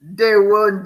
Day one.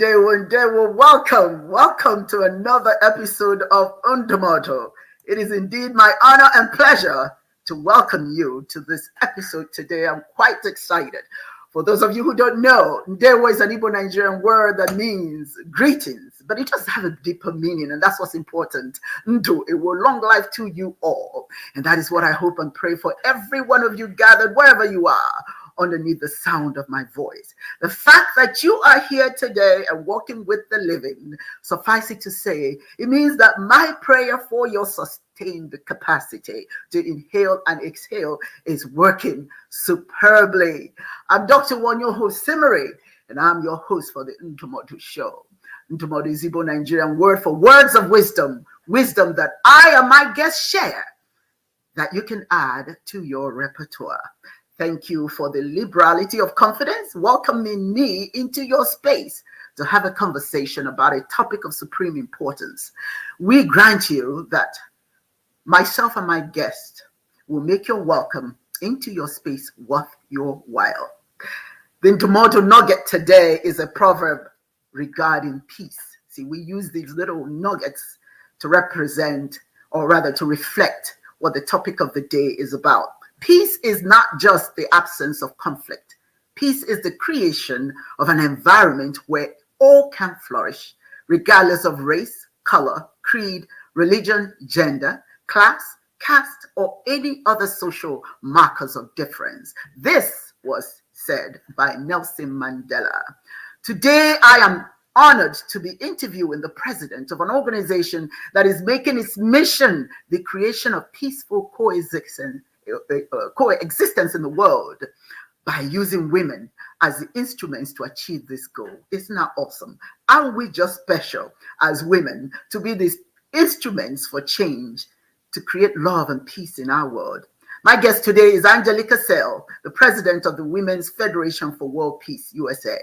Welcome to another episode of Ndumodu. It is indeed my honor and pleasure to welcome you to this episode today. I'm quite excited. For those of you who don't know, Ndewo is an Igbo Nigerian word that means greetings, but it does have a deeper meaning, and that's what's important. Ndu, it will long life to you all. And that is what I hope and pray for every one of you gathered, wherever you are, underneath the sound of my voice. The fact that you are here today and walking with the living, suffice it to say, it means that my prayer for your sustained capacity to inhale and exhale is working superbly. I'm Dr. Uwa Onyioha Osimiri, and I'm your host for the Ndumodu show. Ndumodu is Igbo Nigerian word for words of wisdom, wisdom that I and my guests share, that you can add to your repertoire. Thank you for the liberality of confidence, welcoming me into your space to have a conversation about a topic of supreme importance. We grant you that myself and my guest will make your welcome into your space worth your while. The Ndumodu nugget today is a proverb regarding peace. See, we use these little nuggets to represent, or rather to reflect, what the topic of the day is about. Peace is not just the absence of conflict. Peace is the creation of an environment where all can flourish, regardless of race, color, creed, religion, gender, class, caste, or any other social markers of difference. This was said by Nelson Mandela. Today, I am honored to be interviewing the president of an organization that is making its mission the creation of peaceful coexistence in the world by using women as the instruments to achieve this goal. Isn't that awesome? Aren't we just special as women to be these instruments for change, to create love and peace in our world? My guest today is Angelika Selle, the president of the Women's Federation for World Peace, USA.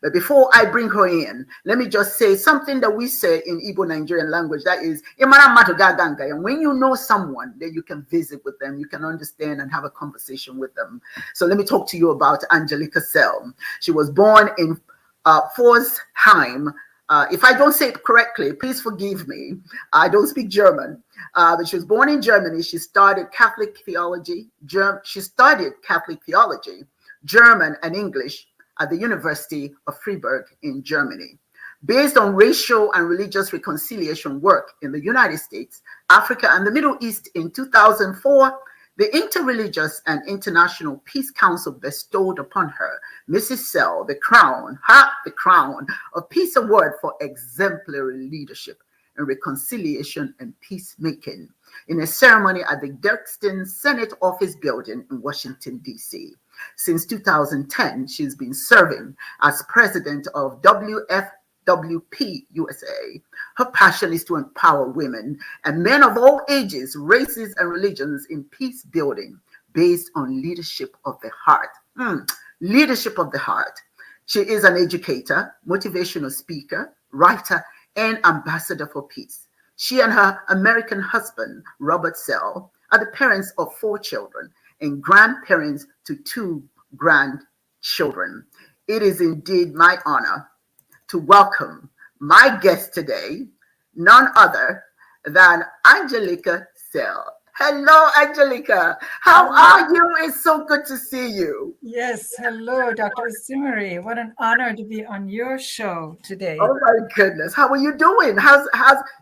But before I bring her in, let me just say something that we say in Igbo Nigerian language, that is, and when you know someone, then you can visit with them, you can understand and have a conversation with them. So let me talk to you about Angelika Selle. She was born in Forsheim. If I don't say it correctly, please forgive me. I don't speak German. But she was born in Germany. She studied Catholic theology, German and English at the University of Freiburg in Germany. Based on racial and religious reconciliation work in the United States, Africa, and the Middle East in 2004, the Interreligious and International Peace Council bestowed upon her, Mrs. Selle, the crown of Peace Award for exemplary leadership in reconciliation and peacemaking in a ceremony at the Dirksen Senate Office Building in Washington, D.C. Since 2010, she's been serving as president of WFWP USA. Her passion is to empower women and men of all ages, races, and religions in peace building based on leadership of the heart. Leadership of the heart. She is an educator, motivational speaker, writer, and ambassador for peace. She and her American husband, Robert Selle, are the parents of 4 children and grandparents to 2 grandchildren. It is indeed my honor to welcome my guest today, none other than Angelika Selle. Hello, Angelika. How are you? It's so good to see you. Yes, hello, Dr. Osimiri. What an honor to be on your show today. Oh my goodness. How are you doing? How's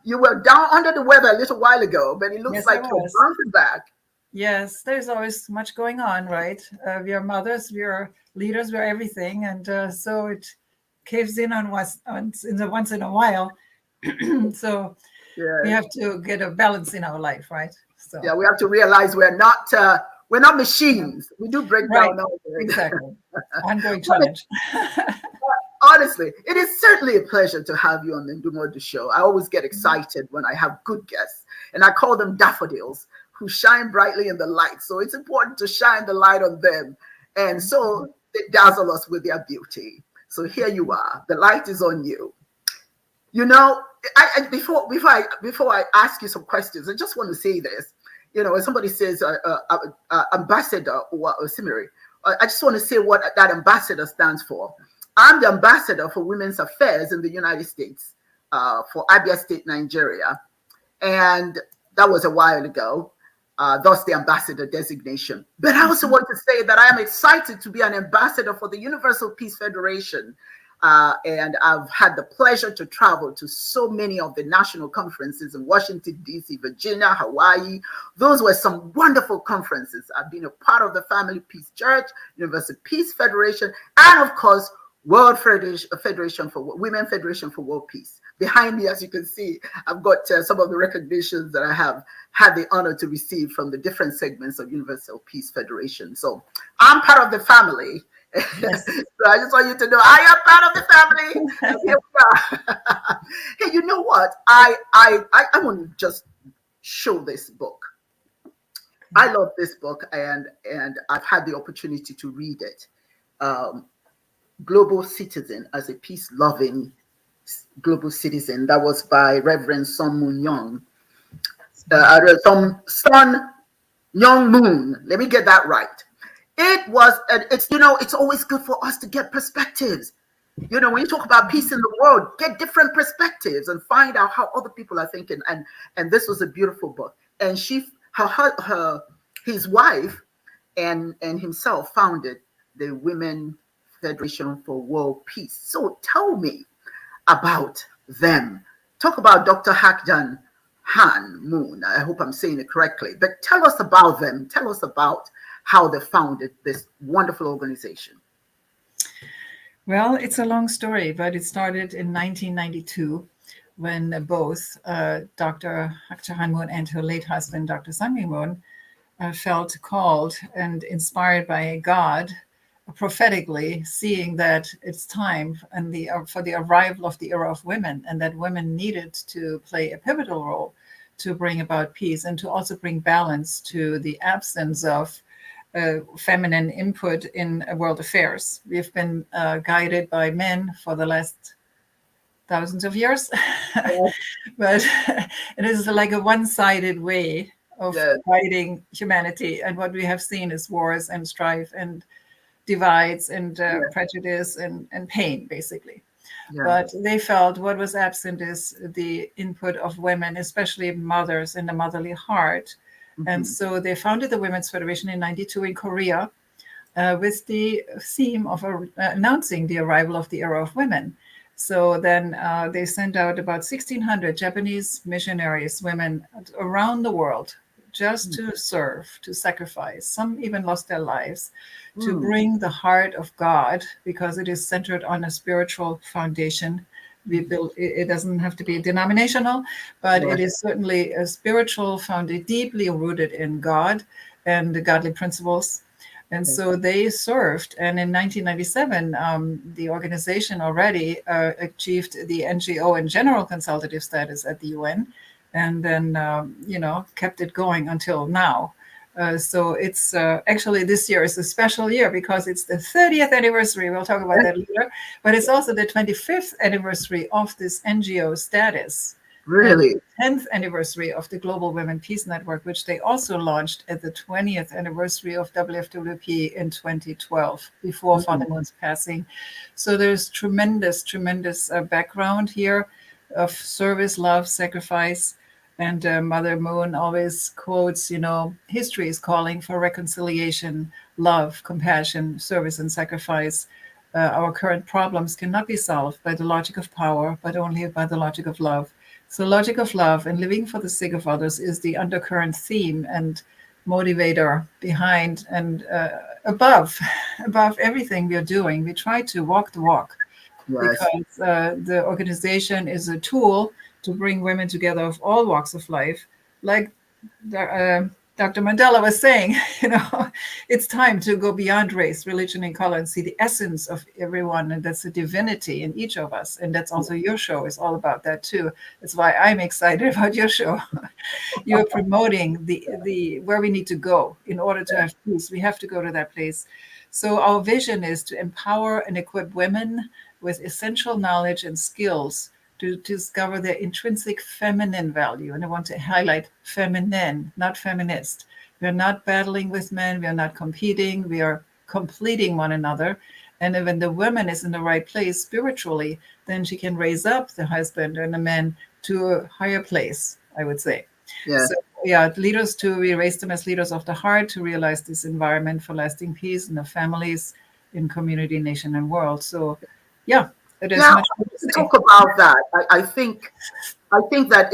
you were down under the weather a little while ago, but it looks like you're bouncing back. Yes, there's always much going on, right? We are mothers, we are leaders, we are everything, and so it caves in on once in a while. So we have to get a balance in our life, right? So yeah, we have to realize we're not machines. We do break down. Exactly. Ongoing challenge. Honestly, it is certainly a pleasure to have you on the Ndumodu show. I always get excited when I have good guests, and I call them daffodils who shine brightly in the light. So it's important to shine the light on them, and so they dazzle us with their beauty. So here you are. The light is on you. You know, before I ask you some questions, I just want to say this. You know, when somebody says Ambassador Uwa Osimiri, I just want to say what that ambassador stands for. I'm the ambassador for women's affairs in the United States for Abia State, Nigeria. And that was a while ago, thus the ambassador designation. But I also want to say that I am excited to be an ambassador for the Universal Peace Federation. And I've had the pleasure to travel to so many of the national conferences in Washington, D.C., Virginia, Hawaii. Those were some wonderful conferences. I've been a part of the Family Peace Church, Universal Peace Federation, and of course, World Federation for Women Federation for World Peace. Behind me, as you can see, I've got some of the recognitions that I have had the honor to receive from the different segments of Universal Peace Federation. So I'm part of the family. Yes. So I just want you to know I am part of the family. And here we are. Hey, you know what? I want to just show this book. I love this book, and I've had the opportunity to read it. Global Citizen as a Peace-Loving Global Citizen. That was by Reverend Sun Moon Young. Sun Young Moon. Let me get that right. It was, it's, it's always good for us to get perspectives. When you talk about peace in the world, get different perspectives and find out how other people are thinking. And this was a beautiful book. And his wife and himself founded the Women Federation for World Peace. So tell me about them. Talk about Dr. Hakjan Han Moon. I hope I'm saying it correctly. But tell us about them. Tell us about how they founded this wonderful organization. Well, it's a long story, but it started in 1992 when both Dr. Hakjan Han Moon and her late husband, Dr. Sun Myung Moon, felt called and inspired by God prophetically, seeing that it's time for the arrival of the era of women, and that women needed to play a pivotal role to bring about peace and to also bring balance to the absence of feminine input in world affairs. We've been guided by men for the last thousands of years, but it is like a one-sided way of guiding humanity. And what we have seen is wars and strife and divides and prejudice and pain, basically. But they felt what was absent is the input of women, especially mothers and the motherly heart. And so they founded the Women's Federation in 92 in Korea with the theme of announcing the arrival of the era of women. So then they sent out about 1,600 Japanese missionaries, women around the world, just to serve, to sacrifice. Some even lost their lives to bring the heart of God, because it is centered on a spiritual foundation. We build, it doesn't have to be denominational, but it is certainly a spiritual foundation, deeply rooted in God and the godly principles. And so they served. And in 1997, the organization already achieved the NGO and general consultative status at the UN, and then, kept it going until now. So it's actually, this year is a special year because it's the 30th anniversary. We'll talk about that later. But it's also the 25th anniversary of this NGO status. Really? And the 10th anniversary of the Global Women Peace Network, which they also launched at the 20th anniversary of WFWP in 2012, before Father Moon's passing. So there's tremendous background here of service, love, sacrifice. And Mother Moon always quotes, history is calling for reconciliation, love, compassion, service, and sacrifice. Our current problems cannot be solved by the logic of power, but only by the logic of love. So logic of love and living for the sake of others is the undercurrent theme and motivator behind and above everything we are doing. We try to walk the walk because the organization is a tool to bring women together of all walks of life. Like Dr. Mandela was saying, it's time to go beyond race, religion, and color and see the essence of everyone. And that's a divinity in each of us. And that's also your show is all about that too. That's why I'm excited about your show. You're promoting the where we need to go in order to have peace. We have to go to that place. So our vision is to empower and equip women with essential knowledge and skills to discover their intrinsic feminine value. And I want to highlight feminine, not feminist. We're not battling with men. We are not competing. We are completing one another. And then when the woman is in the right place spiritually, then she can raise up the husband and the men to a higher place, I would say. Yeah. So yeah, leaders too, we raise them as leaders of the heart to realize this environment for lasting peace in the families, in community, nation, and world. So yeah, it is Yeah, much more to we say. talk about that. I think that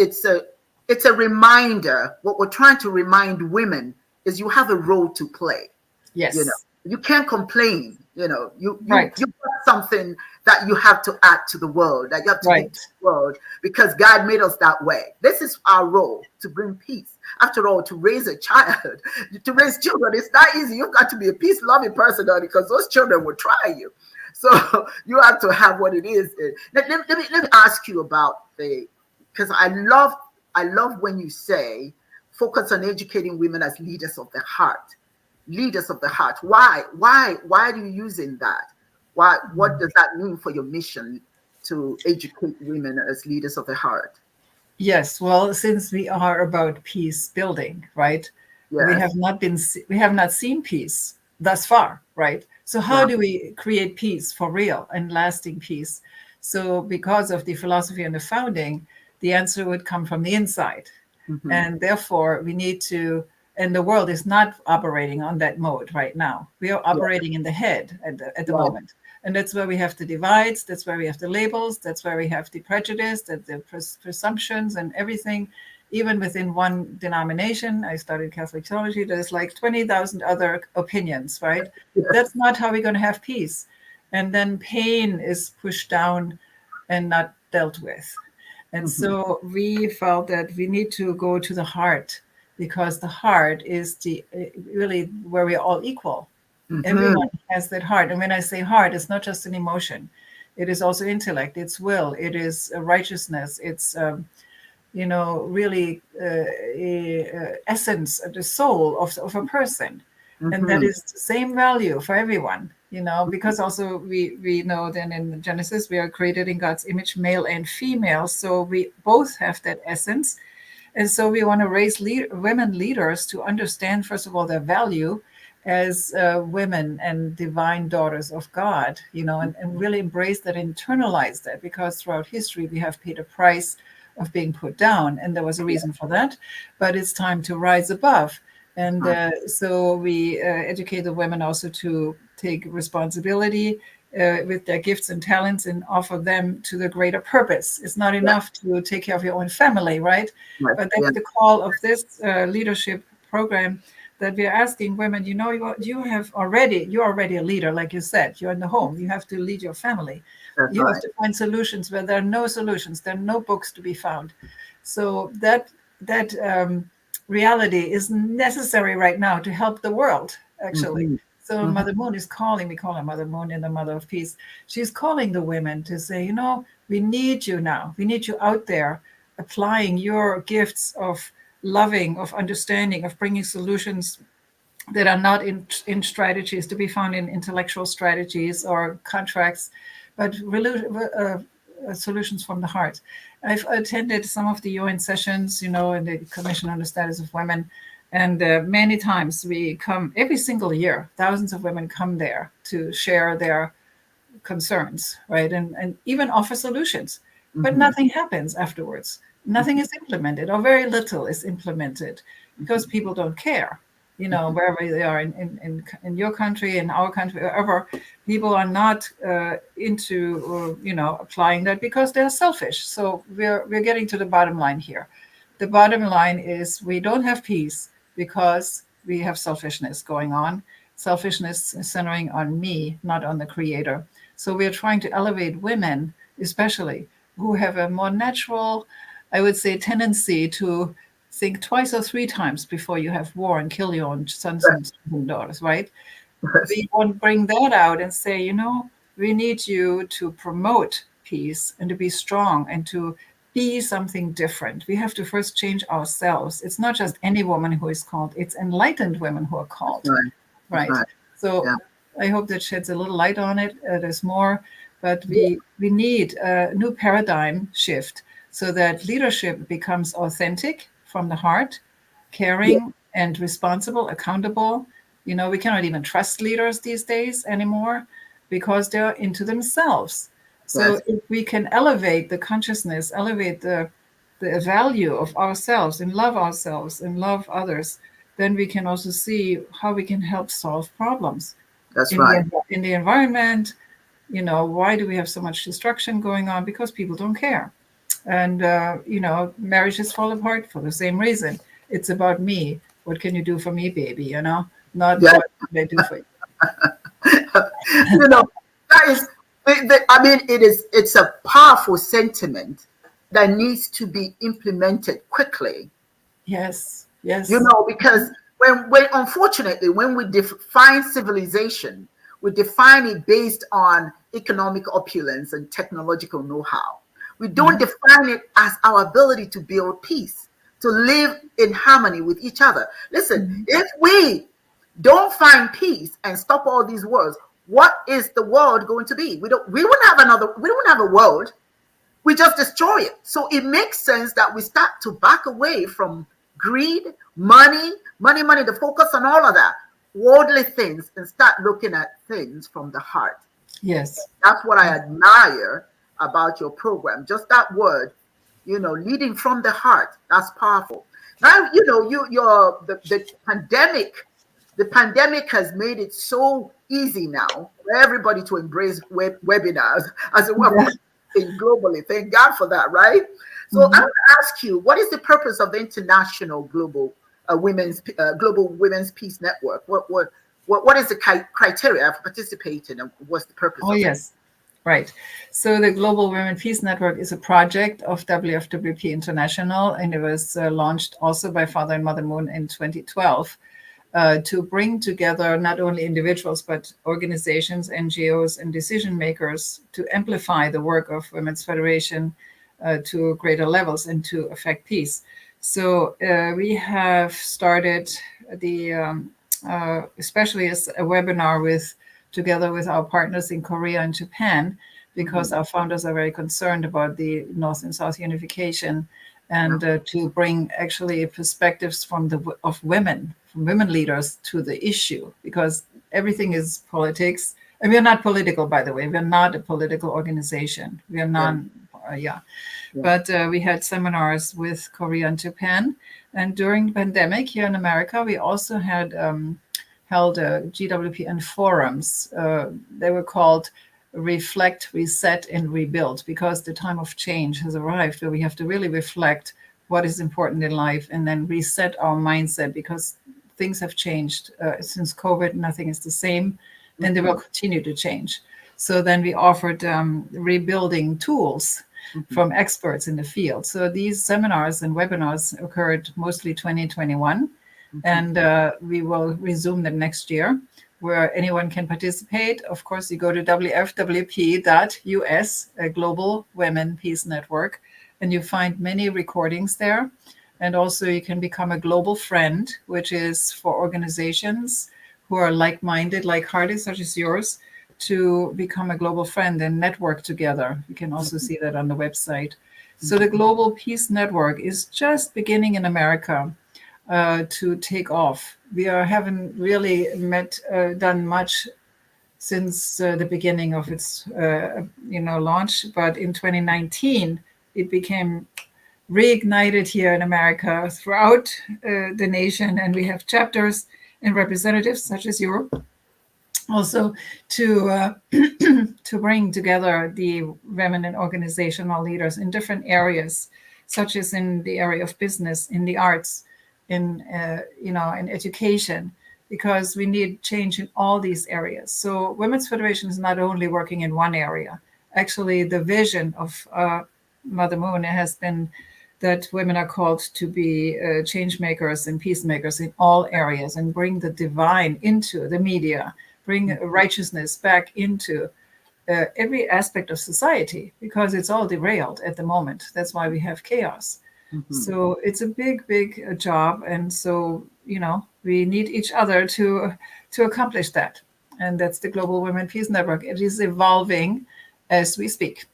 it's a reminder. What we're trying to remind women is you have a role to play. You know, Yes, you can't complain. You right, got something that you have to add to the world, that you have to give right, to the world, because God made us that way. This is our role, to bring peace. After all, to raise a child, to raise children, it's not easy. You've got to be a peace loving person, because those children will try you. So you have to have what it is. Let me ask you about because I love when you say focus on educating women as leaders of the heart. Leaders of the heart. Why are you using that? What does that mean for your mission to educate women as leaders of the heart? yes. Well, since we are about peace building, right? We Yes. have not been, we have not seen peace thus far, right? So how Yeah. do we create peace for real and lasting peace? So because of the philosophy and the founding, the answer would come from the inside. Hmm. And therefore we need to, and the world is not operating on that mode right now. We are Yeah. operating in the head at the Right. moment. And that's where we have the divides, that's where we have the labels, that's where we have the prejudice, the presumptions and everything. Even within one denomination, I studied Catholic theology, there's like 20,000 other opinions, right? That's not how we're going to have peace. And then pain is pushed down and not dealt with. And Hmm. so we felt that we need to go to the heart, because the heart is the really where we're all equal. Hmm. Everyone has that heart. And when I say heart, it's not just an emotion. It is also intellect, it's will, it is righteousness, it's really essence of the soul of a person. And that Hmm. is the same value for everyone, because also we know then in Genesis, we are created in God's image, male and female. So we both have that essence. And so we want to raise women leaders to understand, first of all, their value as women and divine daughters of God, and really embrace that, internalize that, because throughout history we have paid a price of being put down, and there was a reason for that. But it's time to rise above. And so we educate the women also to take responsibility with their gifts and talents and offer them to the greater purpose. It's not Yeah. enough to take care of your own family, right? Right. But Yeah. that's the call of this leadership program, that we're asking women, you're already a leader, like you said, you're in the home, you have to lead your family. That's You have right. to find solutions where there are no solutions, there are no books to be found. So that reality is necessary right now to help the world, actually. Hmm. So Hmm. Mother Moon is calling, we call her Mother Moon and the Mother of Peace. She's calling the women to say, we need you now. We need you out there applying your gifts of loving, of understanding, of bringing solutions that are not in strategies to be found in intellectual strategies or contracts, but solutions from the heart. I've attended some of the UN sessions, in the Commission on the Status of Women, and many times we come every single year. Thousands of women come there to share their concerns, right, and even offer solutions, but Hmm. nothing happens afterwards. Nothing is implemented, or very little is implemented, because people don't care. Wherever they are in your country, in our country, wherever, people are not into applying that, because they're selfish. So we're getting to the bottom line here. The bottom line is we don't have peace because we have selfishness going on. Selfishness centering on me, not on the creator. So we're trying to elevate women, especially, who have a more natural, I would say, tendency to think twice or three times before you have war and kill your own sons and daughters, right? Yes. We want to bring that out and say, we need you to promote peace and to be strong and to be something different. We have to first change ourselves. It's not just any woman who is called, it's enlightened women who are That's called, right. That's right? right. So Yeah. I hope that sheds a little light on it. There's more, but we need a new paradigm shift so that leadership becomes authentic from the heart, Yeah. caring and responsible, accountable. We cannot even trust leaders these days anymore, because they are into themselves. So Yes. if we can elevate the consciousness, elevate the value of ourselves and love others, then we can also see how we can help solve problems That's in right. the environment. Why do we have so much destruction going on? Because people don't care. And marriages fall apart for the same reason. It's about me. What can you do for me, baby? Not Yes. what can I do for you. You know, that is, I mean, it's a powerful sentiment that needs to be implemented quickly. Yes, You yes. know, because when unfortunately, when we define civilization, we define it based on economic opulence and technological know-how. We don't Mhm. define it as our ability to build peace, to live in harmony with each other. Listen, Mhm. if we don't find peace and stop all these wars, what is the world going to be? We don't have a world. We just destroy it. So it makes sense that we start to back away from greed, money, the focus on all of that, worldly things, and start looking at things from the heart. Yes. That's what I admire about your program. Just that word, leading from the heart. That's powerful. Now, the pandemic has made it so easy now for everybody to embrace webinars as a way of Yeah. connecting globally. Thank God for that, right? So I Mhm. want to ask you, what is the purpose of the International Global Women's Peace Network? What is the criteria for participating, and what's the purpose Oh, of it? yes. Right. So the Global Women Peace Network is a project of WFWP International, and it was launched also by Father and Mother Moon in 2012 to bring together not only individuals, but organizations, NGOs, and decision makers to amplify the work of Women's Federation to greater levels and to affect peace. So we have started especially as a webinar together with our partners in Korea and Japan, because our founders are very concerned about the North and South unification, and to bring actually perspectives from women leaders to the issue, because everything is politics. And we are not political, by the way. We are not a political organization. We are Yeah, non, yeah. yeah. But we had seminars with Korea and Japan. And during the pandemic here in America, we also had held GWPN forums. They were called Reflect, Reset, and Rebuild, because the time of change has arrived where we have to really reflect what is important in life and then reset our mindset, because things have changed since COVID. Nothing is the same, and they will continue to change. So then we offered rebuilding tools from experts in the field. So these seminars and webinars occurred mostly 2021, and we will resume them next year, where anyone can participate. Of course, you go to WFWP.us, a Global Women Peace Network, and you find many recordings there. And also you can become a global friend, which is for organizations who are like-minded, like-hearted, such as yours, to become a global friend and network together. You can also see that on the website. So the Global Peace Network is just beginning in America to take off. We haven't really done much since the beginning of its launch, but in 2019 it became reignited here in America throughout the nation, and we have chapters and representatives such as you also to to bring together the women and organizational leaders in different areas, such as in the area of business, in the arts, in in education, because we need change in all these areas. So Women's Federation is not only working in one area. Actually, the vision of Mother Moon has been that women are called to be change makers and peacemakers in all areas, and bring the divine into the media, bring righteousness back into every aspect of society, because it's all derailed at the moment. That's why we have chaos. So it's a big, big job, and so we need each other to accomplish that. And that's the Global Women Peace Network. It is evolving as we speak.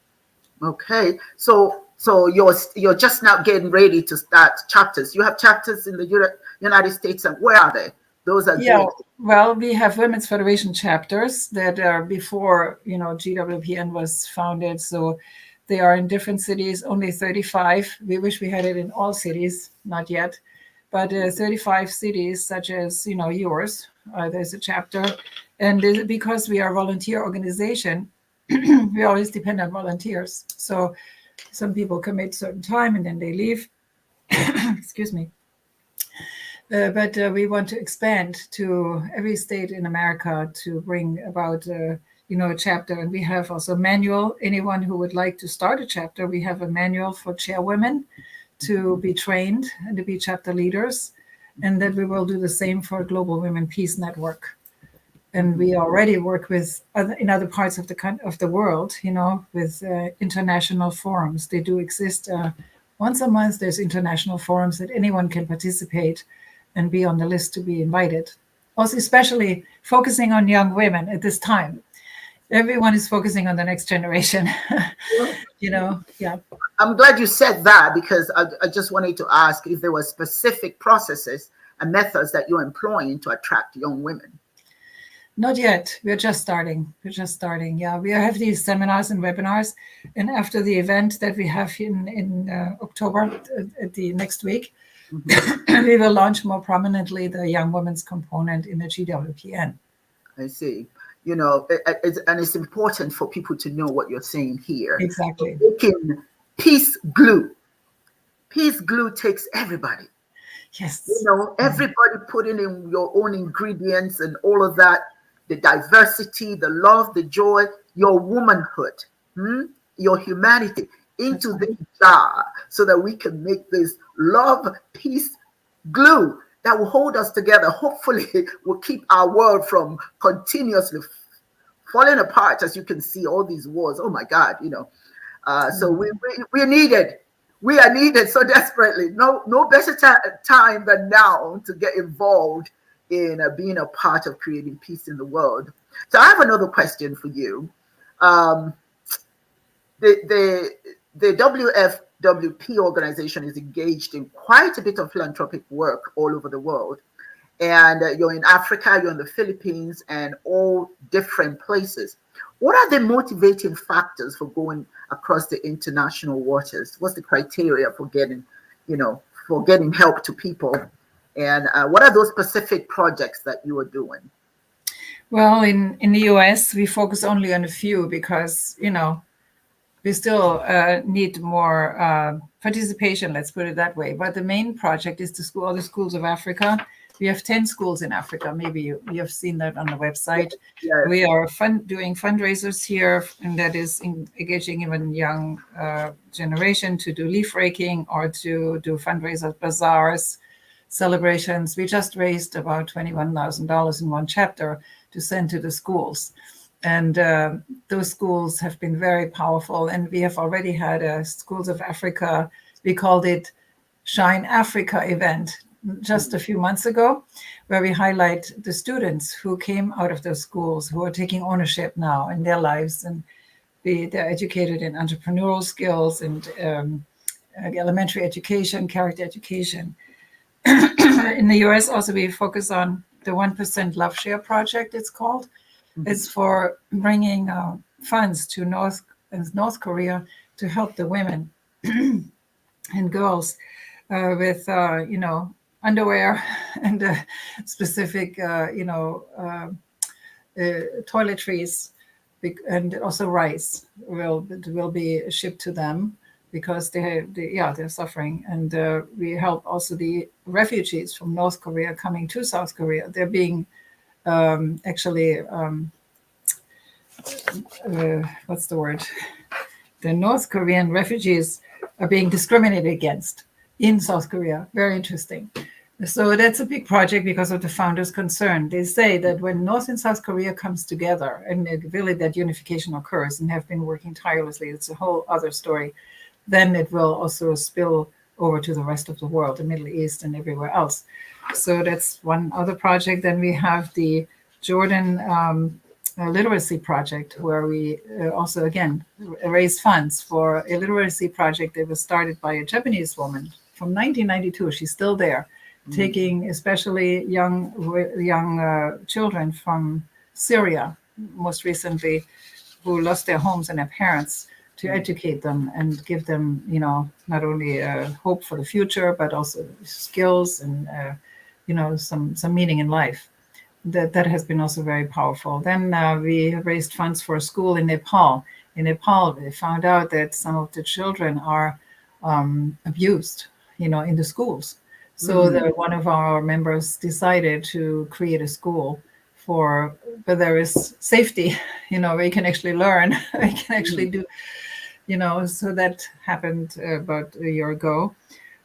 Okay, so you're just now getting ready to start chapters. You have chapters in the United States, and where are they? those are Yeah, doing? well, we have women's federation chapters that are before, GWPN was founded. So they are in different cities, only 35. We wish we had it in all cities, not yet. But 35 cities, such as, yours, there's a chapter. And because we are a volunteer organization, we always depend on volunteers. So some people commit certain time and then they leave. Excuse me. But we want to expand to every state in America to bring about, a chapter. And we have also a manual. Anyone who would like to start a chapter, we have a manual for chairwomen to be trained and to be chapter leaders. And then we will do the same for Global Women Peace Network. And we already work with in other parts of the world, with international forums. They do exist. Once a month, there's international forums that anyone can participate and be on the list to be invited. Also, especially focusing on young women at this time. Everyone is focusing on the next generation. Yeah. I'm glad you said that, because I just wanted to ask if there were specific processes and methods that you're employing to attract young women. Not yet. We're just starting. Yeah, we have these seminars and webinars, and after the event that we have in October, at the next week, we will launch more prominently the young women's component in the GWPN. I see. And it's important for people to know what you're saying here. Exactly. Making peace glue. Peace glue takes everybody. Yes. Everybody putting in your own ingredients and all of that. The diversity, the love, the joy, your womanhood, your humanity into the jar, so that we can make this love, peace glue that will hold us together. Hopefully, will keep our world from continuously falling apart. As you can see, all these wars. Oh my God, So we're needed. We are needed so desperately. No better time than now to get involved in being a part of creating peace in the world. So I have another question for you. The WFWP organization is engaged in quite a bit of philanthropic work all over the world. And you're in Africa, you're in the Philippines, and all different places. What are the motivating factors for going across the international waters? What's the criteria for getting help to people? And what are those specific projects that you are doing? Well, in the US, we focus only on a few because, we still need more participation, let's put it that way. But the main project is all the schools of Africa. We have 10 schools in Africa. Maybe you have seen that on the website. Yes. We are doing fundraisers here, and that is engaging even young generation to do leaf raking or to do fundraiser bazaars, celebrations. We just raised about $21,000 in one chapter to send to the schools. And those schools have been very powerful. And we have already had a Schools of Africa, we called it Shine Africa event just a few months ago, where we highlight the students who came out of those schools, who are taking ownership now in their lives. And they're educated in entrepreneurial skills and elementary education, character education. In the US also, we focus on the 1% Love Share project, it's called. It's for bringing funds to North Korea to help the women and girls with, underwear and specific, toiletries, and also rice will be shipped to them because they're suffering. And we help also the refugees from North Korea coming to South Korea. They're being what's the word? The North Korean refugees are being discriminated against in South Korea. Very interesting. So that's a big project because of the founders' concern. They say that when North and South Korea comes together and really that unification occurs, and have been working tirelessly, it's a whole other story, then it will also spill over to the rest of the world, the Middle East and everywhere else. So that's one other project. Then we have the Jordan literacy project, where we also, again, raise funds for a literacy project that was started by a Japanese woman from 1992. She's still there. taking especially young children from Syria, most recently, who lost their homes and their parents, to educate them and give them, not only hope for the future, but also skills and, some meaning in life. That has been also very powerful. Then we raised funds for a school in Nepal. In Nepal, we found out that some of the children are abused, in the schools. So one of our members decided to create a school where there is safety, where you can actually learn, where you can actually do, so that happened about a year ago.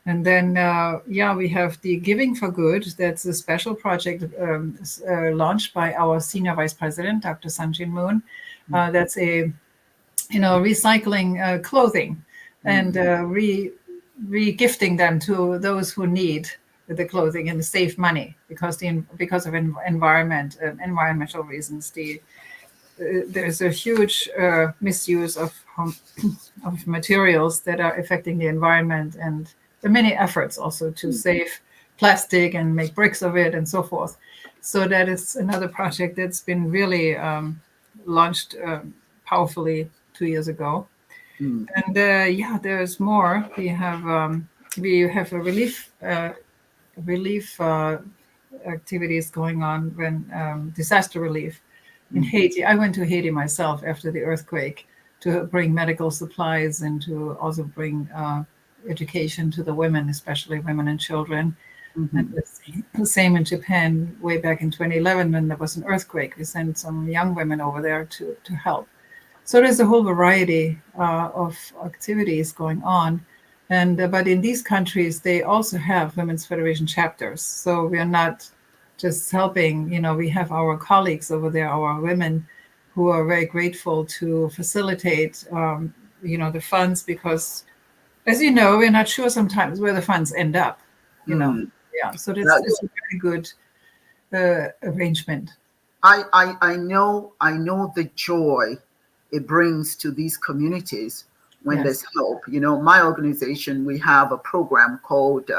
And then, we have the Giving for Good. That's a special project launched by our senior vice president, Dr. Sanjin Moon. That's a, recycling clothing and re-gifting them to those who need the clothing and save money because of environmental reasons. There's a huge misuse of materials that are affecting the environment, and there are many efforts also to save plastic and make bricks of it and so forth. So that is another project that's been really launched powerfully 2 years ago. And there's more. We have a relief activities going on when disaster relief in Haiti. I went to Haiti myself after the earthquake to bring medical supplies and to also bring education to the women, especially women and children. And the same in Japan way back in 2011 when there was an earthquake. We sent some young women over there to help. So there's a whole variety of activities going on. And but in these countries, they also have Women's Federation chapters. So we are not just helping, we have our colleagues over there, our women, who are very grateful to facilitate, the funds, because, as you know, we're not sure sometimes where the funds end up, Yeah, so it's a very good arrangement. I know the joy it brings to these communities when there's help. My organization, we have a program called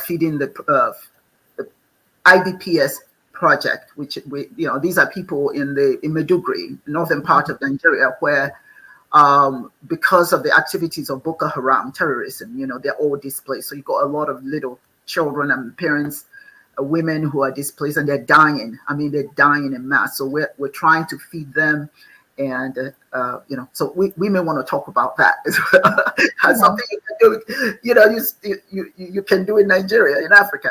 Feeding the IBPS project, which these are people in Maiduguri, northern part of Nigeria, where because of the activities of Boko Haram terrorism, they're all displaced. So you got a lot of little children and parents, women who are displaced, and they're dying. I mean, they're dying en masse. So we're trying to feed them, and so we may want to talk about that as well. As something you can do, you can do in Nigeria, in Africa.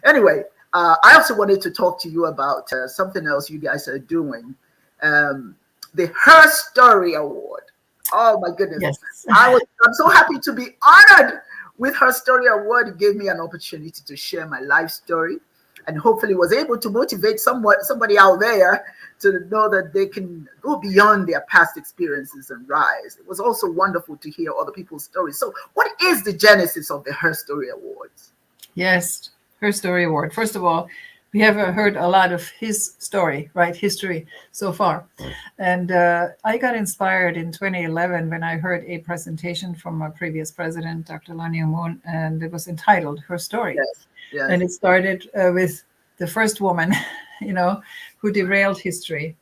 Anyway, I also wanted to talk to you about something else you guys are doing, the Her Story Award. Oh my goodness! Yes. I'm so happy to be honored with Her Story Award. It gave me an opportunity to share my life story, and hopefully was able to motivate somebody out there to know that they can go beyond their past experiences and rise. It was also wonderful to hear other people's stories. So, what is the genesis of the Her Story Awards? Yes, Her Story Award. First of all, we have heard a lot of his story, right? History so far. And I got inspired in 2011 when I heard a presentation from our previous president, Dr. Lani Moon, and it was entitled Her Story. Yes. And it started with the first woman, who derailed history.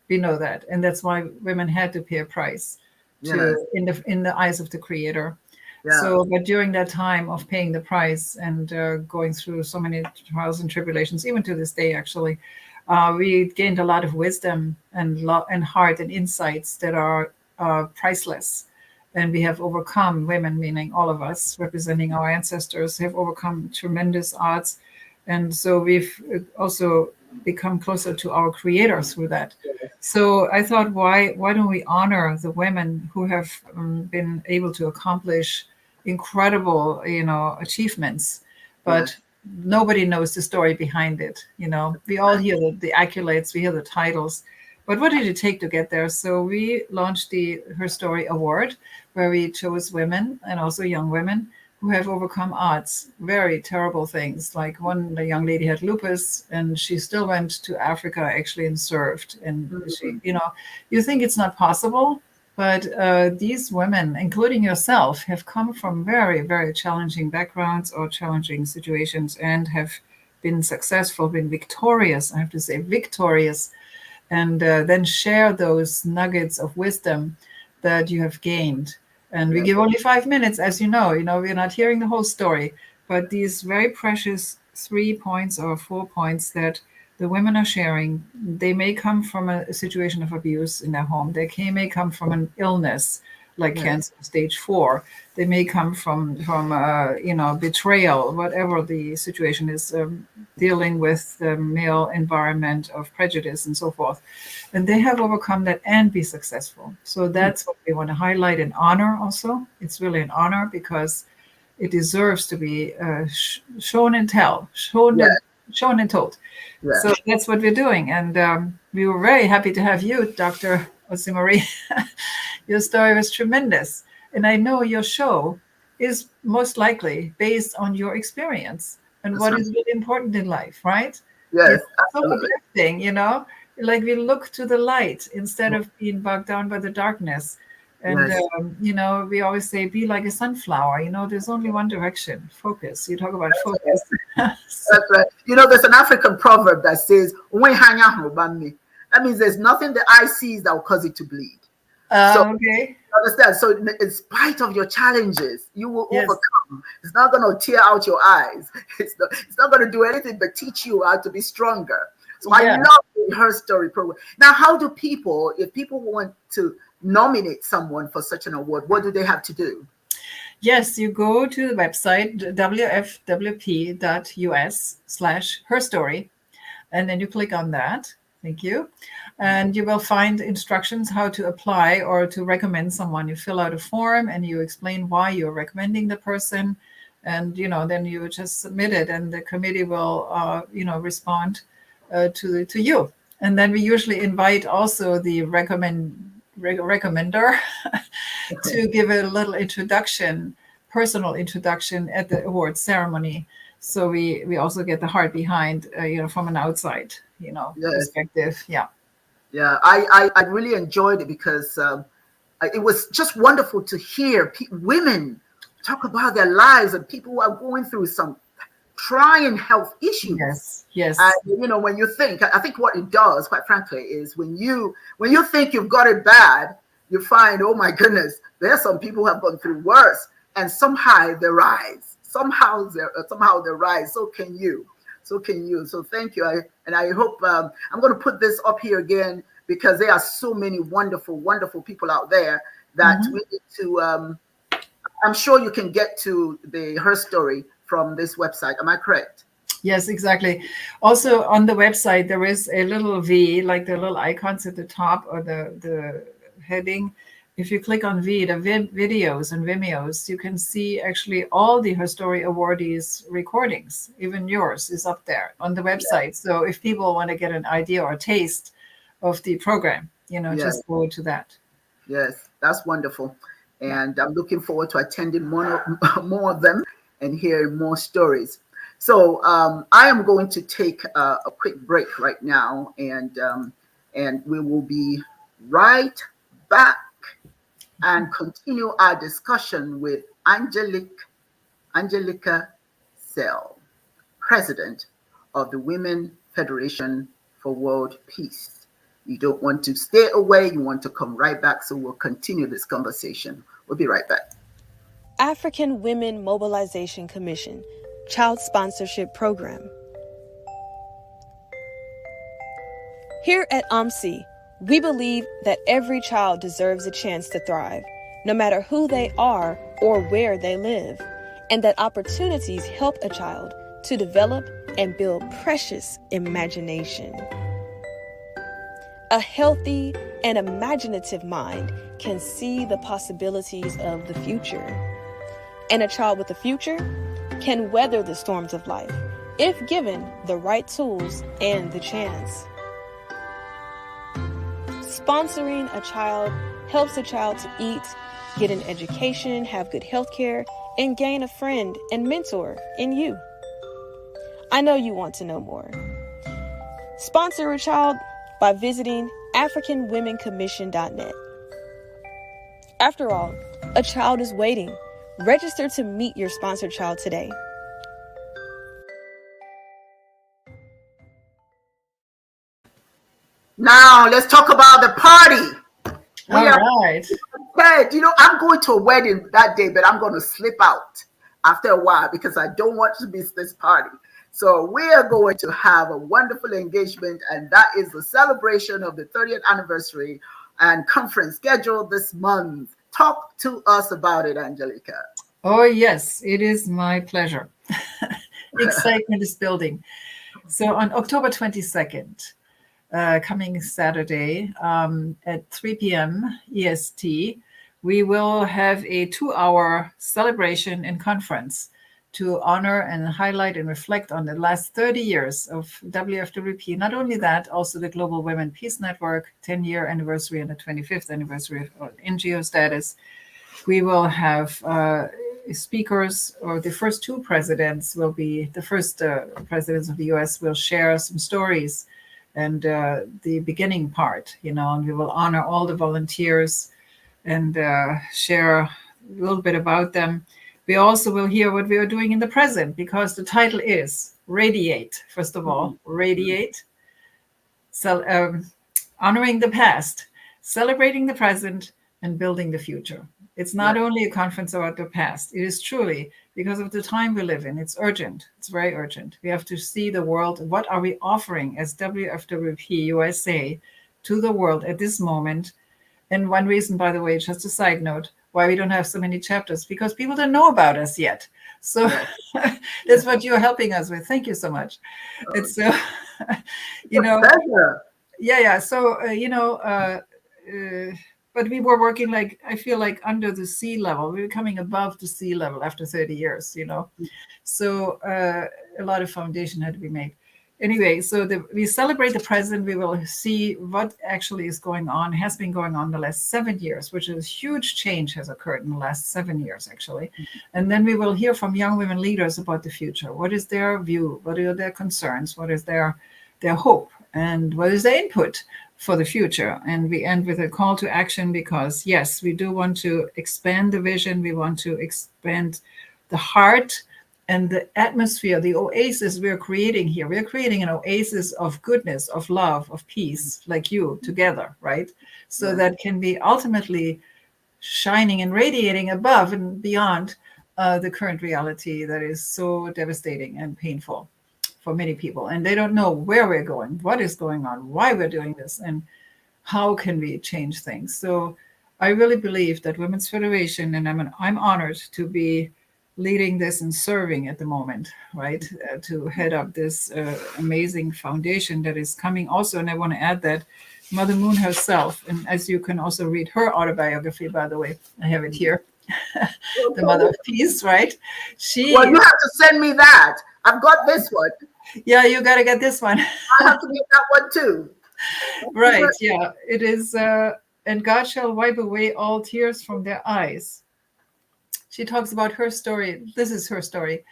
We know that. And that's why women had to pay a price in the eyes of the Creator. Yeah. So, but during that time of paying the price and going through so many trials and tribulations, even to this day, actually, we gained a lot of wisdom and heart and insights that are priceless. And we have overcome, women, meaning all of us, representing our ancestors, have overcome tremendous odds. And so we've also become closer to our Creator through that. So I thought, why don't we honor the women who have been able to accomplish incredible, achievements, but nobody knows the story behind it. We all hear the accolades, we hear the titles, but what did it take to get there? So we launched the Her Story Award, where we chose women and also young women who have overcome odds, very terrible things. Like the young lady had lupus, and she still went to Africa actually and served. And she, you think it's not possible, But these women, including yourself, have come from very, very challenging backgrounds or challenging situations and have been successful, been victorious. I have to say, victorious, and then share those nuggets of wisdom that you have gained. And we Yes. give only 5 minutes, as you know. We're not hearing the whole story, but these very precious 3 points or 4 points that the women are sharing, they may come from a situation of abuse in their home. They may come from an illness like Yes. cancer stage 4. They may come from betrayal, whatever the situation is, dealing with the male environment of prejudice and so forth. And they have overcome that and be successful. So that's what we want to highlight and honor also. It's really an honor because it deserves to be shown and shown and told. Yes. So that's what we're doing. And we were very happy to have you, Dr. Osimiri. Your story was tremendous. And I know your show is most likely based on your experience and That's what right. is really important in life, right? Yes, It's so absolutely. uplifting, like we look to the light instead of being bogged down by the darkness. And, Yes. we always say, be like a sunflower. There's only one direction, focus. You talk about That's focus. So, That's right. There's an African proverb that says, that means there's nothing the eye sees that will cause it to bleed. So, okay. understand? So, in spite of your challenges, you will Yes. overcome. It's not going to tear out your eyes. It's not going to do anything but teach you how to be stronger. So, I Yeah. love the Her Story program. Now, how do people, if people want to nominate someone for such an award, what do they have to do? Yes, you go to the website, wfwp.us/herstory, and then you click on that. Thank you. And you will find instructions how to apply or to recommend someone. You fill out a form and you explain why you're recommending the person. And, then you just submit it and the committee will, respond to you. And then we usually invite also the recommender to give a little personal introduction at the award ceremony. So we also get the heart behind, from an outside, Yes. perspective. Yeah. Yeah, I really enjoyed it because it was just wonderful to hear women talk about their lives and people who are going through some trying health issues. Yes. Yes. And when you think, I think what it does, quite frankly, is when you think you've got it bad, you find, oh my goodness, there are some people who have gone through worse, and somehow they rise. Somehow they rise. So can you. So thank you. I hope I'm going to put this up here again because there are so many wonderful, wonderful people out there that we need to. I'm sure you can get to Her Story from this website. Am I correct? Yes, exactly. Also on the website, there is a little V, like the little icons at the top or the heading. If you click on V, the videos and Vimeos, you can see actually all the Her Story awardees' recordings. Even yours is up there on the website. So if people want to get an idea or taste of the program, just go to that. Yes, that's wonderful. And I'm looking forward to attending more of them and hearing more stories. So I am going to take a quick break right now, and we will be right back and continue our discussion with Angelika Selle, President of the Women Federation for World Peace. You don't want to stay away, you want to come right back, so we'll continue this conversation. We'll be right back. African Women Mobilization Commission Child Sponsorship Program. Here at OMSI, we believe that every child deserves a chance to thrive, no matter who they are or where they live, and that opportunities help a child to develop and build precious imagination. A healthy and imaginative mind can see the possibilities of the future. And a child with a future can weather the storms of life if given the right tools and the chance. Sponsoring a child helps a child to eat, get an education, have good health care, and gain a friend and mentor in you. I know you want to know more. Sponsor a child by visiting AfricanWomenCommission.net. After all, a child is waiting. Register to meet your sponsored child today. Now let's talk about the party. All right. Okay, I'm going to a wedding that day, but I'm going to slip out after a while because I don't want to miss this party. So we are going to have a wonderful engagement, and that is the celebration of the 30th anniversary and conference scheduled this month. Talk to us about it, Angelika. Oh, yes, it is my pleasure. Excitement is building. So on October 22nd, coming Saturday at 3 p.m. EST, we will have a 2-hour celebration and conference to honor and highlight and reflect on the last 30 years of WFWP. Not only that, also the Global Women Peace Network 10-year anniversary and the 25th anniversary of NGO status. We will have speakers, or the first two presidents will be, the first presidents of the US will share some stories and the beginning part, and we will honor all the volunteers and share a little bit about them. We also will hear what we are doing in the present, because the title is Radiate. First of all, Radiate, so honoring the past, celebrating the present, and building the future. It's not only a conference about the past. It is truly, because of the time we live in, it's urgent. It's very urgent. We have to see the world. What are we offering as WFWP USA to the world at this moment? And one reason, by the way, just a side note, why we don't have so many chapters, because people don't know about us yet. So that's what you're helping us with. Thank you so much. It's, yeah. So, but we were working I feel like under the sea level. We were coming above the sea level after 30 years, So a lot of foundation had to be made. Anyway, so we celebrate the present. We will see what actually is going on, has been going on the last 7 years, which is huge change has occurred in the last 7 years, actually. And then we will hear from young women leaders about the future. What is their view? What are their concerns? What is their hope? And what is their input for the future? And we end with a call to action, because yes, we do want to expand the vision. We want to expand the heart and the atmosphere, the oasis we're creating here. We're creating an oasis of goodness, of love, of peace, like you together, right? So that can be ultimately shining and radiating above and beyond the current reality that is so devastating and painful for many people. And they don't know where we're going, what is going on, why we're doing this, and how can we change things. So I really believe that Women's Federation, and I'm honored to be leading this and serving at the moment, right? To head up this amazing foundation that is coming also. And I want to add that Mother Moon herself, and as you can also read her autobiography, by the way, I have it here, the Mother of Peace, right? Well, you have to send me that. I've got this one. Yeah, you got to get this one. I have to get that one too. Right, yeah. It is, and God shall wipe away all tears from their eyes. She talks about her story. This is her story.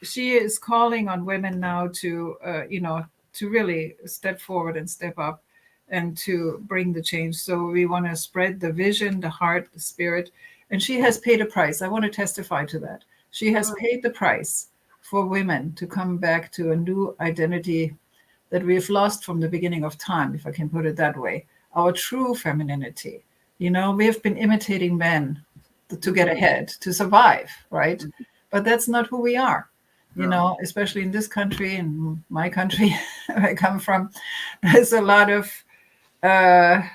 She is calling on women now to, to really step forward and step up and to bring the change. So we want to spread the vision, the heart, the spirit. And she has paid a price. I want to testify to that. She has paid the price for women to come back to a new identity that we've lost from the beginning of time, if I can put it that way. Our true femininity. We have been imitating men to get ahead, to survive, right? But that's not who we are, especially in this country, in my country where I come from. There's a lot of, what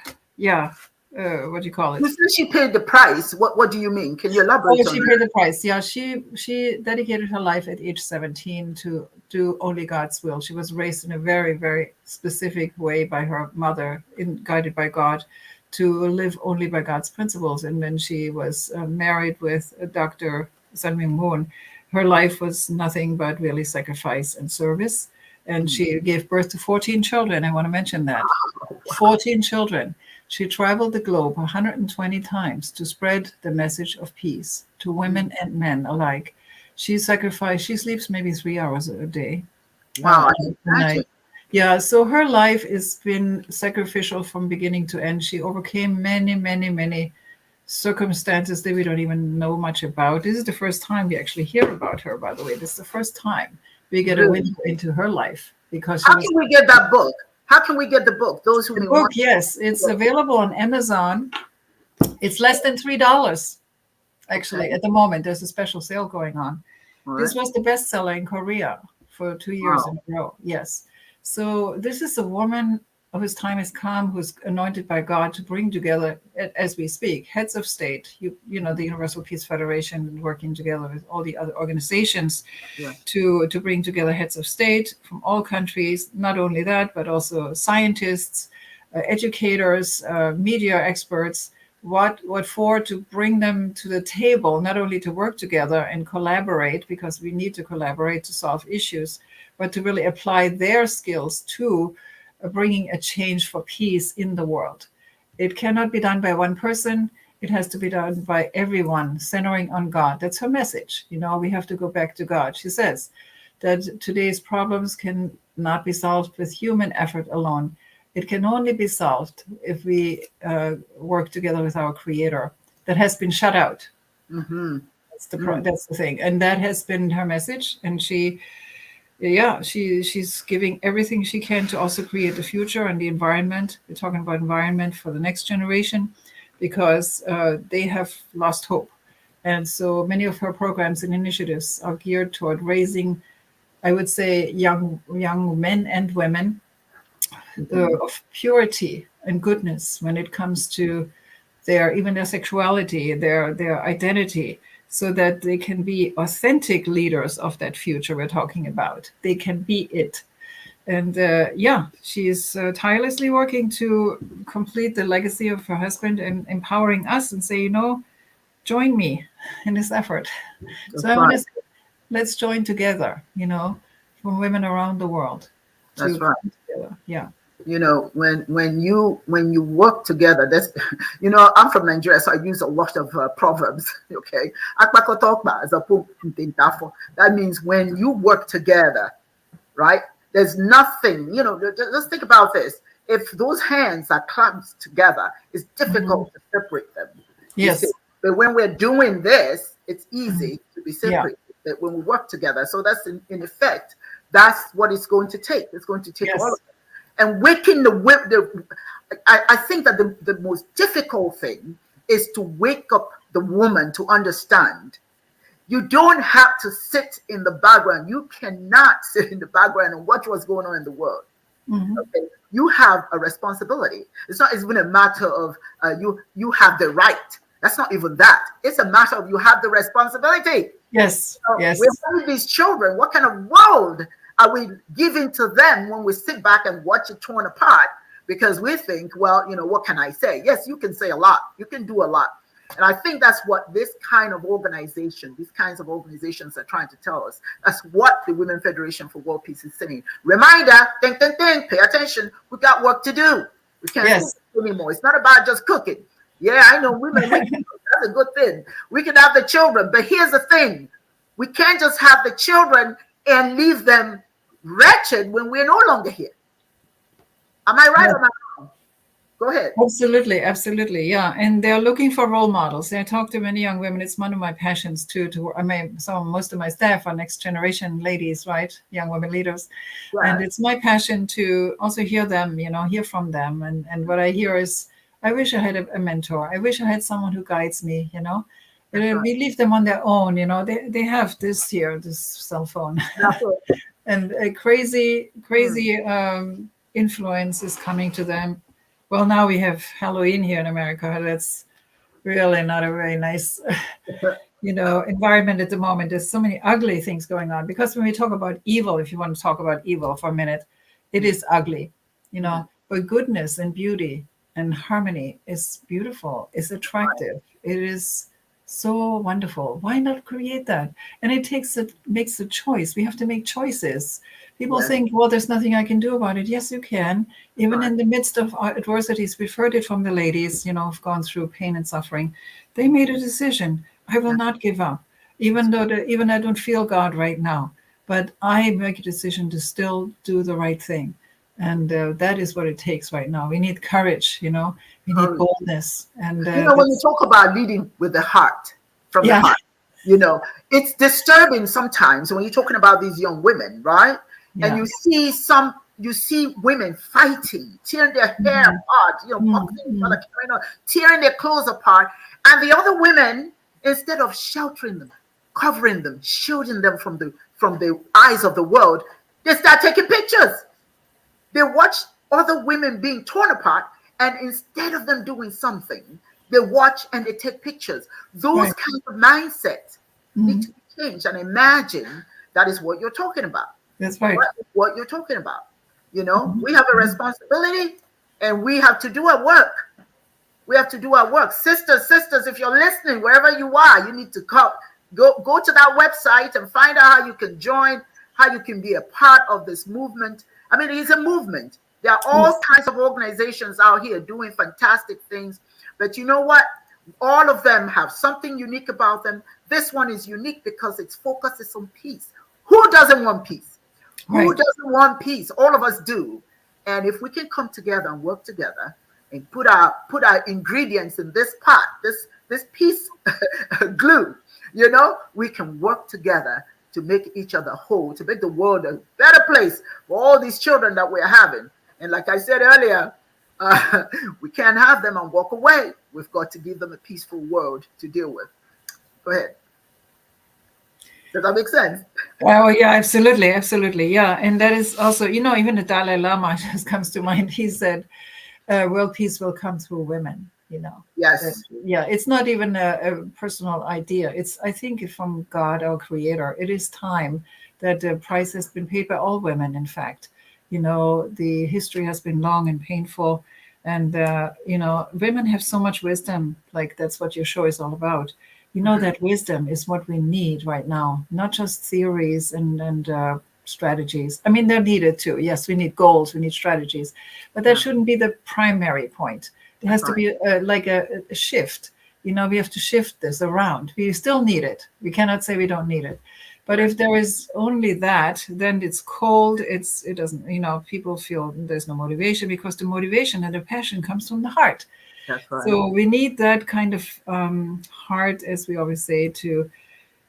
do you call it? You said she paid the price. What do you mean? Can you elaborate on that? She paid the price. Yeah, she dedicated her life at age 17 to do only God's will. She was raised in a very, very specific way by her mother, guided by God, to live only by God's principles. And when she was married with Dr. Sun Myung Moon, her life was nothing but really sacrifice and service. And she gave birth to 14 children. I want to mention that. 14 children. She traveled the globe 120 times to spread the message of peace to women and men alike. She sacrificed, she sleeps maybe 3 hours a day. Wow. Yeah, so her life has been sacrificial from beginning to end. She overcame many, many, many circumstances that we don't even know much about. This is the first time we actually hear about her, by the way. This is the first time we get a Really? window into her life because she How was can we get that book? How can we get the book? Those who the may book. want. Yes, it's available on Amazon. It's less than $3, actually, Okay. at the moment. There's a special sale going on. All This right. was the bestseller in Korea for 2 years in Wow. a row. Yes. So this is a woman whose time has come, who's anointed by God to bring together, as we speak, heads of state, you know, the Universal Peace Federation, working together with all the other organizations Yeah. to bring together heads of state from all countries. Not only that, but also scientists, educators, media experts. What for? To bring them to the table, not only to work together and collaborate, because we need to collaborate to solve issues, but to really apply their skills to bringing a change for peace in the world. It cannot be done by one person. It has to be done by everyone, centering on God. That's her message. You know, we have to go back to God. She says that today's problems can not be solved with human effort alone. It can only be solved if we work together with our Creator that has been shut out. Mm-hmm. That's the thing, and that has been her message. And she's giving everything she can to also create the future and the environment. We're talking about environment for the next generation, because they have lost hope. And so many of her programs and initiatives are geared toward raising, I would say, young men and women of purity and goodness when it comes to even their sexuality, their identity, so that they can be authentic leaders of that future we're talking about. They can be it. And she's tirelessly working to complete the legacy of her husband and empowering us and say, join me in this effort. So That's I want to right. say, let's join together, from women around the world to That's right. come together. Yeah. You know, when you work together, that's I'm from Nigeria, so I use a lot of proverbs. Okay, that means when you work together, right? There's nothing. Just think about this. If those hands are clamped together, it's difficult to separate them. You see, Yes. but when we're doing this, it's easy to be Yeah. separated. That when we work together, so that's in effect, that's what it's going to take. It's going to take all of Yes. it. And waking the whip, I think that the most difficult thing is to wake up the woman to understand. You don't have to sit in the background. You cannot sit in the background and watch what's going on in the world. Mhm. Okay? You have a responsibility. It's not even a matter of you have the right. That's not even that. It's a matter of you have the responsibility. Yes. Yes. We're having these children. What kind of world are we giving to them when we sit back and watch it torn apart? Because we think, well, what can I say? Yes, you can say a lot. You can do a lot. And I think that's what these kinds of organizations are trying to tell us. That's what the Women Federation for World Peace is saying. Reminder, think, pay attention. We got work to do. We can't cook anymore. It's not about just cooking. Yeah, I know women, we can cook. That's a good thing. We can have the children, but here's the thing. We can't just have the children and leave them wretched when we're no longer here. Am I right or am I wrong? Go ahead. Absolutely, absolutely, yeah. And they're looking for role models. I talk to many young women. It's one of my passions too. Most of my staff are next generation ladies, right? Young women leaders, Right. and it's my passion to also hear them, hear from them. And what I hear is, I wish I had a mentor. I wish I had someone who guides me. Right. We leave them on their own. They have this cell phone, and a crazy influence is coming to them. Well, now we have Halloween here in America. That's really not a very nice, environment at the moment. There's so many ugly things going on. Because when we talk about evil, if you want to talk about evil for a minute, it is ugly, But goodness and beauty and harmony is beautiful. It's attractive. It is so wonderful. Why not create that? And it makes a choice. We have to make choices. People think, well, there's nothing I can do about it. Yes, you can. Even in the midst of our adversities, we've heard it from the ladies, who've gone through pain and suffering. They made a decision. I will not give up, even I don't feel God right now. But I make a decision to still do the right thing, And that is what it takes right now. We need courage, we need Courage. boldness. And When you talk about leading with the heart, from the yeah, heart, it's disturbing sometimes when you're talking about these young women, right? And yeah. you see women fighting, tearing their hair Mhm. apart, boxing each other, tearing their clothes apart. And the other women, instead of sheltering them, covering them, shielding them from the eyes of the world, they start taking pictures. They watch other women being torn apart, and instead of them doing something, they watch and they take pictures. Those Right. kinds of mindsets need Mhm. to be changed. And imagine that is what you're talking about. That's right. What you're talking about. Mhm. We have a responsibility, and we have to do our work. We have to do our work. Sisters, if you're listening, wherever you are, you need to go to that website and find out how you can join, how you can be a part of this movement. I mean, it's a movement. There are all Yes. kinds of organizations out here doing fantastic things. But you know what? All of them have something unique about them. This one is unique because its focus is on peace. Who doesn't want peace? Who Right. doesn't want peace? All of us do. And if we can come together and work together and put our ingredients in this pot, this piece glue, we can work together to make each other whole, to make the world a better place for all these children that we're having. And like I said earlier, we can't have them and walk away. We've got to give them a peaceful world to deal with. Go ahead. Does that make sense? Oh, yeah, absolutely. Absolutely. Yeah. And that is also, even the Dalai Lama just comes to mind. He said, world peace will come through women, Yes. Yeah, it's not even a personal idea. It's, I think, from God, our creator. It is time that the price has been paid by all women, in fact. The history has been long and painful. And, women have so much wisdom. Like, that's what your show is all about. That wisdom is what we need right now, not just theories and strategies. I mean, they're needed too. Yes, we need goals, we need strategies, but that shouldn't be the primary point. There has to be a shift. We have to shift this around. We still need it. We cannot say we don't need it. But if there is only that, then it's cold. It doesn't, people feel there's no motivation, because the motivation and the passion comes from the heart. That's right. So we need that kind of heart, as we always say, to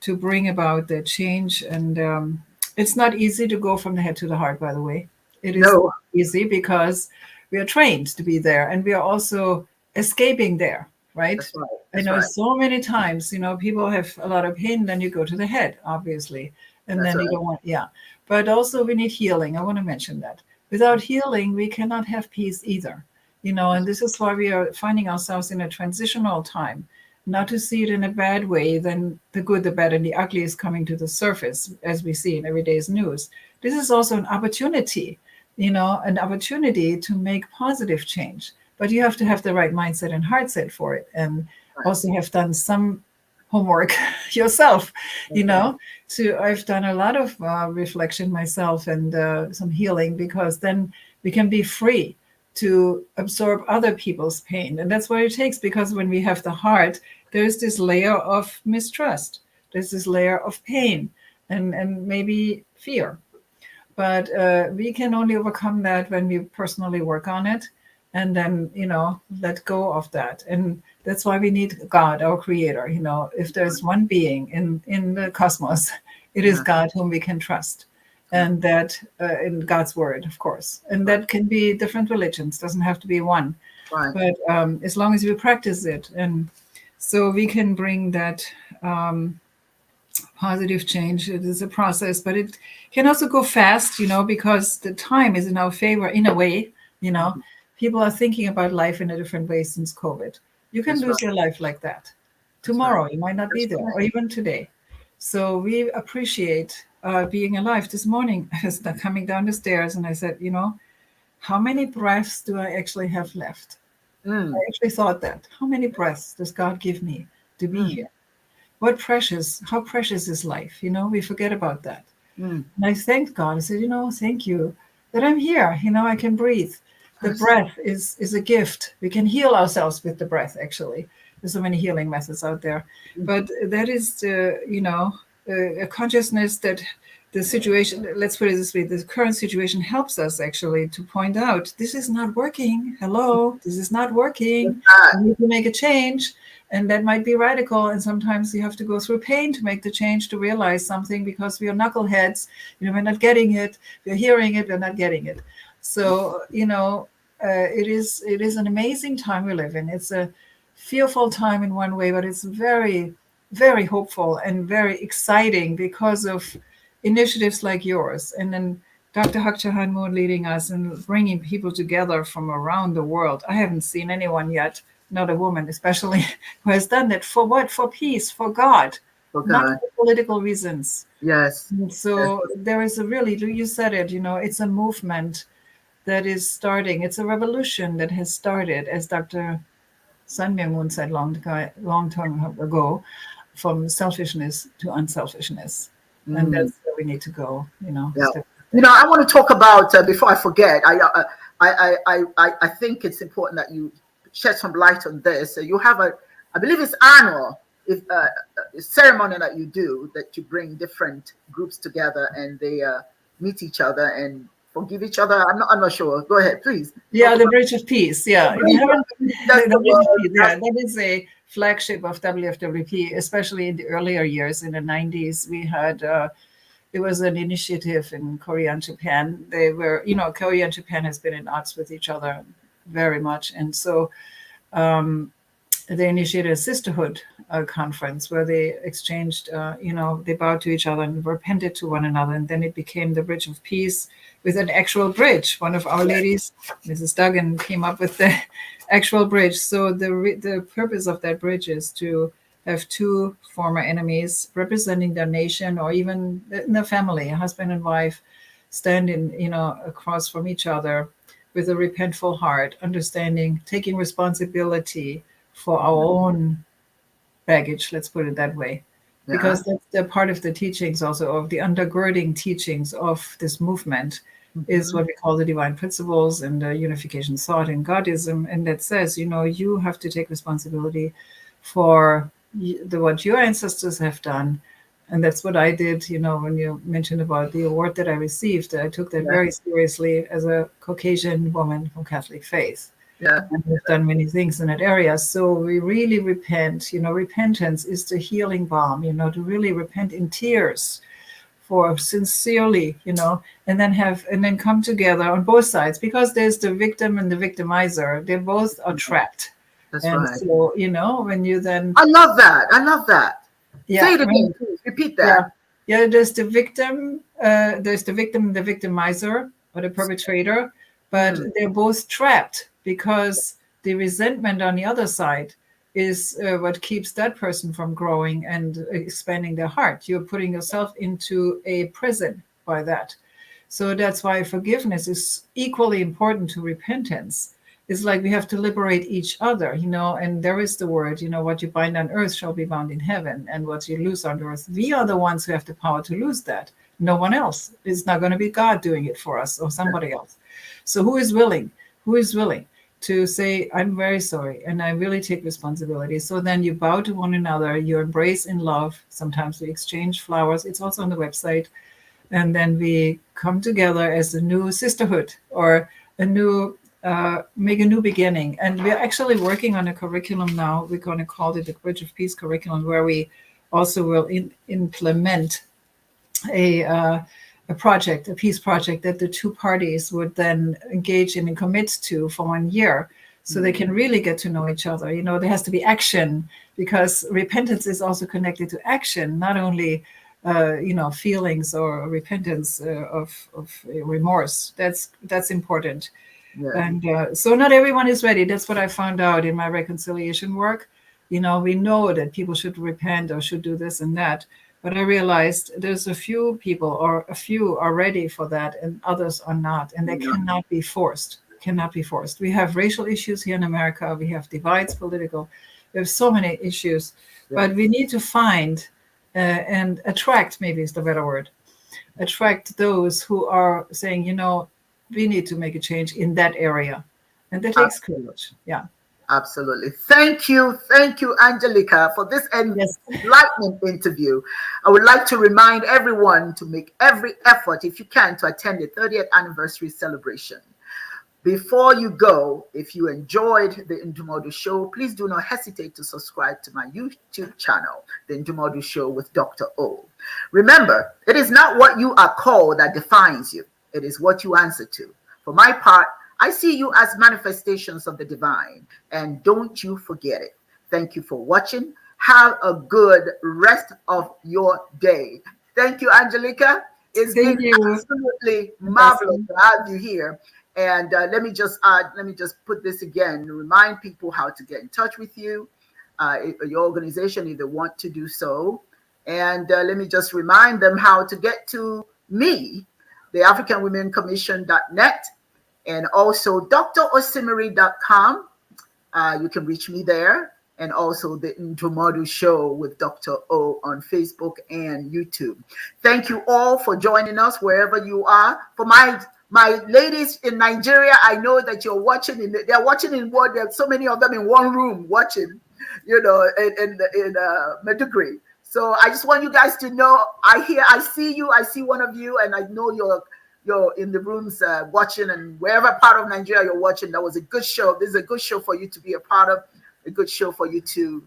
bring about the change. And it's not easy to go from the head to the heart, by the way. It is No. easy because we are trained to be there, and we are also escaping there, right? That's right. I know so many times, people have a lot of pain, then you go to the head, obviously, and That's then you right. don't want, But also we need healing. I want to mention that. Without healing, we cannot have peace either. And this is why we are finding ourselves in a transitional time. Not to see it in a bad way, then the good, the bad, and the ugly is coming to the surface, as we see in every day's news. This is also an opportunity, an opportunity to make positive change. But you have to have the right mindset and heart set for it, and also have done some homework yourself. I've done a lot of reflection myself, and some healing, because then we can be free to absorb other people's pain. And that's what it takes, because when we have the heart, there's this layer of mistrust, there's this layer of pain and maybe fear. But we can only overcome that when we personally work on it, and then, let go of that. And that's why we need God, our creator. If there's one being in the cosmos, it is God whom we can trust. And that in God's word, of course. And that can be different religions, doesn't have to be one. Right. But as long as we practice it, and so we can bring that positive change. It is a process, but it can also go fast, because the time is in our favor in a way. People are thinking about life in a different way since COVID. You can lose your life like that. Tomorrow, you might not be there, or even today. So we appreciate being alive. This morning, I was coming down the stairs, and I said, how many breaths do I actually have left? I actually thought that. How many breaths does God give me to be here? How precious is life? We forget about that. And I thanked God. I said, thank you that I'm here. I can breathe. The breath is a gift. We can heal ourselves with the breath, actually. There's so many healing methods out there. But that is, a consciousness that the situation, let's put it this way, the current situation helps us actually to point out this is not working. Hello, this is not working. We need to make a change. And that might be radical. And sometimes you have to go through pain to make the change, to realize something, because we are knuckleheads. We're not getting it. We're hearing it. We're not getting it. So, it is an amazing time we live in. It's a fearful time in one way, but it's very, very hopeful and very exciting because of initiatives like yours. And then Dr. Hak Ja Han Moon leading us and bringing people together from around the world. I haven't seen anyone yet, not a woman especially, who has done that. For what? For peace, for God, not for political reasons. Yes. And so there is a really, you said it, it's a movement that is starting. It's a revolution that has started, as Dr. Sun Myung Moon said long time ago, from selfishness to unselfishness. And that's where we need to go, Yeah. I want to talk about, before I forget, I think it's important that you shed some light on this. You have I believe it's annual ceremony that you do, that you bring different groups together and they meet each other and forgive each other. I'm not sure. Go ahead, please. Yeah, the Bridge of Peace. Yeah, the Bridge of Peace. Yeah, that is a flagship of WFWP, especially in the earlier years. In the 90s, we had it was an initiative in Korea and Japan. They were, Korea and Japan has been at odds with each other very much, and so they initiated a sisterhood conference where they exchanged, they bowed to each other and repented to one another. And then it became the Bridge of Peace with an actual bridge. One of our ladies, Mrs. Duggan, came up with the actual bridge. So the purpose of that bridge is to have two former enemies representing their nation, or even in the family, a husband and wife, standing, across from each other with a repentful heart, understanding, taking responsibility for our own baggage, let's put it that way, because that's the part of the teachings also, of the undergirding teachings of this movement, is what we call the divine principles and the unification thought in Godism. And that says, you have to take responsibility for what your ancestors have done. And that's what I did, when you mentioned about the award that I received. I took that very seriously as a Caucasian woman from Catholic faith. Yeah. And we've done many things in that area. So we really repent. Repentance is the healing balm, to really repent in tears, for sincerely, and then come together on both sides, because there's the victim and the victimizer. They both are trapped. That's and right. So, when you then... I love that. Yeah, say it again, please. Repeat that. Yeah, there's the victim, and the victimizer, or the perpetrator, but they're both trapped, because the resentment on the other side is what keeps that person from growing and expanding their heart. You're putting yourself into a prison by that. So that's why forgiveness is equally important to repentance. It's like we have to liberate each other, and there is the word, what you bind on earth shall be bound in heaven, and what you loose on earth. We are the ones who have the power to lose that. No one else. It's not going to be God doing it for us or somebody else. So who is willing to say, I'm very sorry, and I really take responsibility? So then you bow to one another, you embrace in love. Sometimes we exchange flowers. It's also on the website. And then we come together as a new sisterhood, or a new, make a new beginning. And we're actually working on a curriculum now. We're going to call it the Bridge of Peace curriculum, where we also will implement a project, a peace project, that the two parties would then engage in and commit to for 1 year, so they can really get to know each other. There has to be action, because repentance is also connected to action, not only feelings or repentance of remorse. That's important. Yeah. And so not everyone is ready. That's what I found out in my reconciliation work. We know that people should repent or should do this and that. But I realized there's a few people, or a few are ready for that, and others are not. And they cannot be forced. We have racial issues here in America. We have divides, political. We have so many issues. But we need to find and attract, maybe is the better word, attract those who are saying, we need to make a change in that area. And that takes courage. Yeah. Absolutely. Thank you, Angelika, for this Yes. enlightening interview. I would like to remind everyone to make every effort, if you can, to attend the 30th anniversary celebration. Before you go, if you enjoyed the Ndumodu show, please do not hesitate to subscribe to my YouTube channel, the Ndumodu show with Dr. O. Remember, it is not what you are called that defines you. It is what you answer to. For my part, I see you as manifestations of the divine, and don't you forget it. Thank you for watching. Have a good rest of your day. Thank you, Angelika. It's Thank been you. absolutely marvelous to have you here. And let me just put this again, remind people how to get in touch with you, your organization, if they want to do so. And let me just remind them how to get to me, the African Women Commission.net, and also drosimiri.com. You can reach me there, and also the Ndumodu Show with Dr. O on Facebook and YouTube. Thank you all for joining us wherever you are. For my ladies in Nigeria, I know that you're watching. They're watching in one. There's so many of them in one room watching, in Maiduguri. So I just want you guys to know, I see you, I see one of you, and I know you're in the rooms watching, and wherever part of Nigeria you're watching. That was a good show. This is a good show for you to be a part of, a good show for you to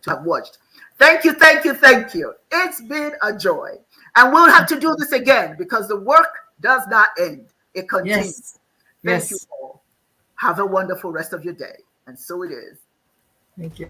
have watched. Thank you. It's been a joy. And we'll have to do this again because the work does not end. It continues. Yes. Thank you all. Have a wonderful rest of your day. And so it is. Thank you.